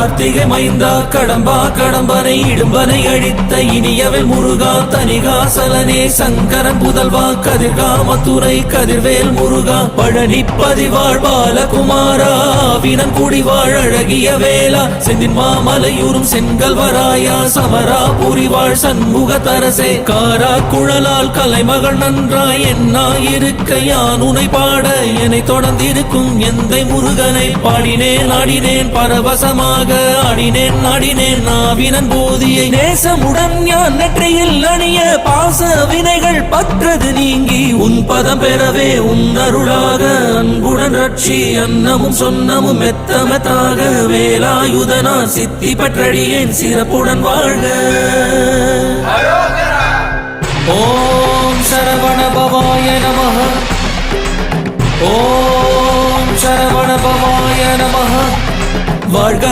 கார்த்திகை மைந்தா கடம்பா கடம்பனை இடும்பனை அழித்த இனியவள் முருகா தனிகாசலனே சங்கரன் புதல்வா கதிர்காமத்துறை கதிர்வேல் முருகா பழனி பதிவாழ் பாலகுமாரா வினன் குடிவாழ் அழகிய வேளா செந்தின் மாமலையூரும் செங்கல்வராயா சமரா புரிவாழ் சண்முக தரசே காரா குழலால் கலைமகள் நன்றாய் என்னாயிருக்க யான் உனை பாட என்னை தொடர்ந்திருக்கும் எந்தை முருகனை பாடினேன் ஆடினேன் பரவசமாக ஆடினேன் ஆடினேன் நாவினன் போதியை நேசமுடன் யான் நெற்றியில் அணிய பாச வினைகள் பற்றது நீங்கி உன் பதம் பெறவே உன் அருளாக அன்புடன் ரட்சி அன்னமும் சொன்னமும் மெத்தமெத்தாக வேலாயுதனா சித்தி பற்றடியேன் சிறப்புடன் வாழ்க. ஓம் சரவண பவாய நமஹ. ஓம் சரவண பவாய நமஹ. வாழ்க